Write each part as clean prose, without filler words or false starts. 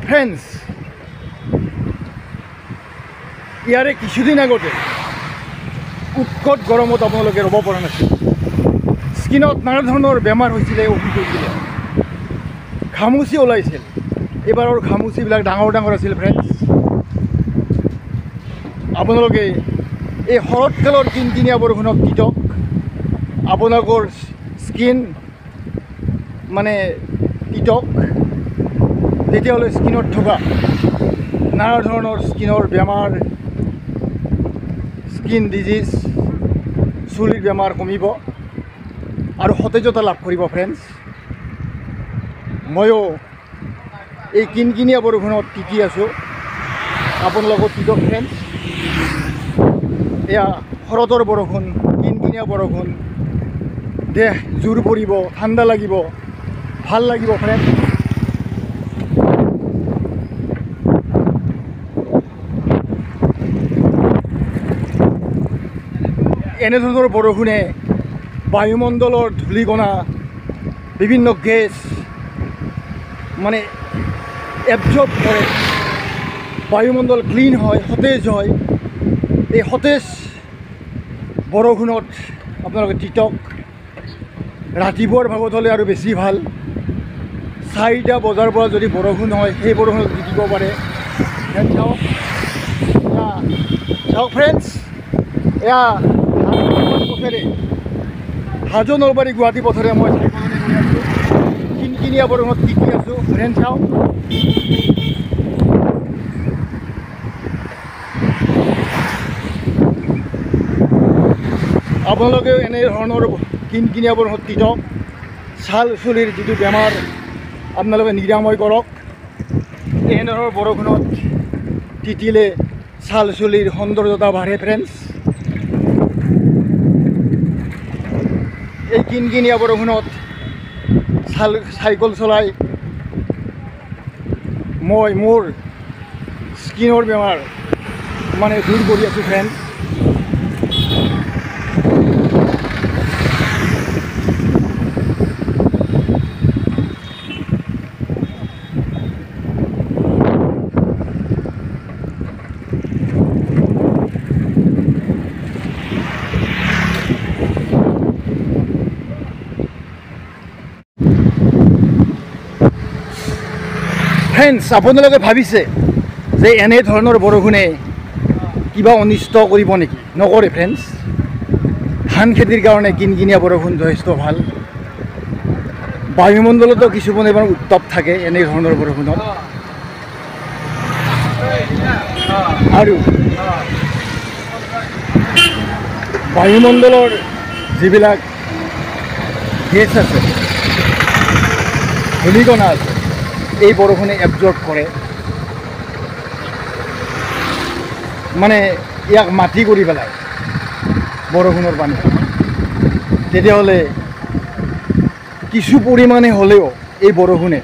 Friends, ইয়াৰে কিছুদিন আগতে উৎকট গৰমত আপোনালোকে ৰ'ব পৰা নাছিল। স্কিনত নানা ধৰণৰ বেমাৰ হৈছিলে, অসুখ হৈছিলে, ঘামুচি ওলাইছিল। এইবাৰৰ ঘামুচিবিলাক ডাঙৰ ডাঙৰ আছিল। ফ্ৰেণ্ডছ, আপোনালোকে এই শৰৎকালৰ কিনকিনীয়া বৰষুণত তিতক। আপোনালোকৰ স্কিন মানে তিতক, তেতিয়াহ'লে স্কিনত থকা নানা ধৰণৰ স্কিনৰ বেমাৰ, স্কিন ডিজিজ, চুলিৰ বেমাৰ কমিব আৰু সতেজতা লাভ কৰিব। ফ্ৰেণ্ডছ, ময়ো এই কিনকিনীয়া বৰষুণত তিতি আছোঁ, আপোনালোকৰ তিতক। ফ্ৰেণ্ডছ, এয়া শৰতৰ বৰষুণ, কিনকিনীয়া বৰষুণ, দেহ জোৰ পৰিব, ঠাণ্ডা লাগিব, ভাল লাগিব। ফ্ৰেণ্ডছ, এনেধৰণৰ বৰষুণে বায়ুমণ্ডলৰ ধূলিকণা, বিভিন্ন গেছ মানে এবজৰ্ব কৰে, বায়ুমণ্ডল ক্লিন হয়, সতেজ হয়। এই সতেজ বৰষুণত আপোনালোকে তিতক। ৰাতিপুৱাৰ ভাগত হ'লে আৰু বেছি ভাল। 4টা বজাৰ পৰা যদি বৰষুণ হয়, সেই বৰষুণত তিতিব পাৰে। চাওক চাওক ফ্ৰেণ্ডছ, এয়া পথেৰে হাজো নলবাৰী গুৱাহাটী পথেৰে মই চাইকেললৈ গৈ আছোঁ, কিনকিনীয়া বৰষুণত তিতি আছোঁ। ফ্ৰেণ্ডছ, চাওক আপোনালোকেও এনেধৰণৰ কিনকিনীয়া বৰষুণত তিতক। ছাল চুলিৰ যিটো বেমাৰ আপোনালোকে নিৰাময় কৰক। এনেধৰণৰ বৰষুণত তিতিলে ছাল চুলিৰ সৌন্দৰ্যতা বাঢ়ে। ফ্ৰেণ্ডছ, এই কিনকিনীয়া বৰষুণত চাইকেল চলাই মই মোৰ স্কিনৰ বেমাৰ মানে দূৰ কৰি আছোঁ। ফ্ৰেণ্ডছ, আপোনালোকে ভাবিছে যে এনেধৰণৰ বৰষুণে কিবা অনিষ্ট কৰিব নেকি? নকৰে। ফ্ৰেণ্ডছ, ধান খেতিৰ কাৰণে কিনকিনীয়া বৰষুণ যথেষ্ট ভাল। বায়ুমণ্ডলতো কিছু পৰিমাণৰ উত্তাপ থাকে এনেধৰণৰ বৰষুণত, আৰু বায়ুমণ্ডলৰ যিবিলাক গেছ আছে, ধূলিকণা আছে, এই বৰষুণে এবজৰ্ব কৰে, মানে ইয়াক মাটি কৰি পেলায় বৰষুণৰ পানী। তেতিয়াহ'লে কিছু পৰিমাণে হ'লেও এই বৰষুণে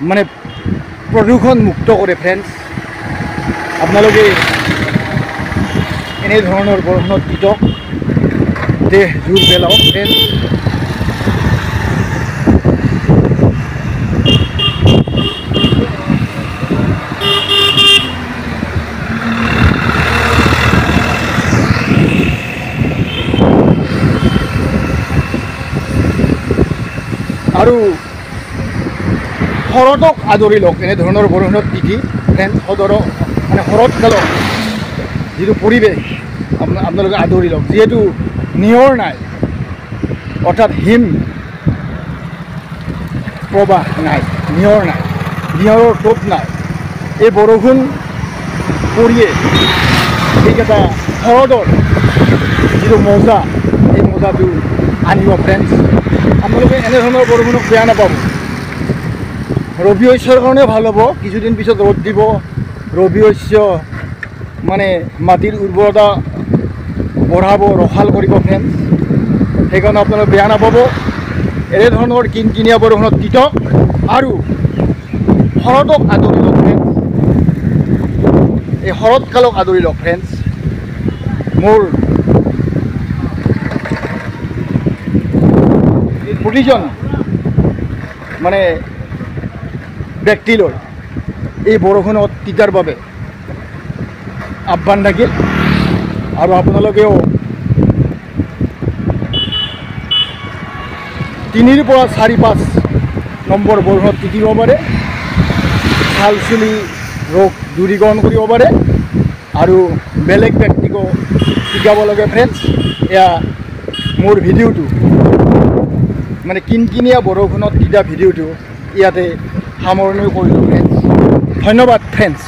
মানে প্ৰদূষণ মুক্ত কৰে। ফ্ৰেণ্ডছ, আপোনালোকে এনেধৰণৰ বৰষুণত তিতক, দেহ জোৰ পেলাওক। ফ্ৰেণ্ডছ, আৰু শৰতক আদৰি লওক এনেধৰণৰ বৰষুণত তিতি। ফ্ৰেণ্ডছ, মানে শৰৎকালৰ যিটো পৰিৱেশ আপোনালোকে আদৰি লওক। যিহেতু নিয়ৰ নাই, অৰ্থাৎ হিম প্ৰবাহ নাই, নিয়ৰ নাই, নিয়ৰৰ টোপ নাই, এই বৰষুণ পৰিয়ে এইকেইটা শৰতৰ যিটো মজা, এই মজাটো আনিব। ফ্ৰেণ্ডছ, আপোনালোকে এনেধৰণৰ বৰষুণক বেয়া নাপাব। ৰবি শস্যৰ কাৰণেও ভাল হ'ব। কিছুদিন পিছত ৰ'দ দিব, ৰবি শস্য মানে মাটিৰ উৰ্বৰতা বঢ়াব, ৰসাল কৰিব। ফ্ৰেণ্ডছ, সেইকাৰণে আপোনালোকে বেয়া নাপাব। এনেধৰণৰ কিনকিনীয়া বৰষুণত তিতক আৰু শৰতক আদৰি লওক। ফ্ৰেণ্ডছ, এই শৰৎকালক আদৰি লওক। ফ্ৰেণ্ডছ, মোৰ প্ৰতিজন মানে ব্যক্তিলৈ এই বৰষুণত তিতাৰ বাবে আহ্বান থাকিল আৰু আপোনালোকেও 3 পৰা 4-5 নম্বৰ বৰষুণত তিতিব পাৰে ছাল চুলি ৰোগ দূৰীকৰণ কৰিব পাৰে আৰু বেলেগ ব্যক্তিকো শিকাব লাগে ফ্ৰেণ্ডছ এয়া মোৰ ভিডিঅ'টো মানে কিনকিনীয়া বৰষুণত তিতা ভিডিঅ'টো ইয়াতে সামৰণি কৰিলোঁ ফ্ৰেণ্ডছ ধন্যবাদ ফ্ৰেণ্ডছ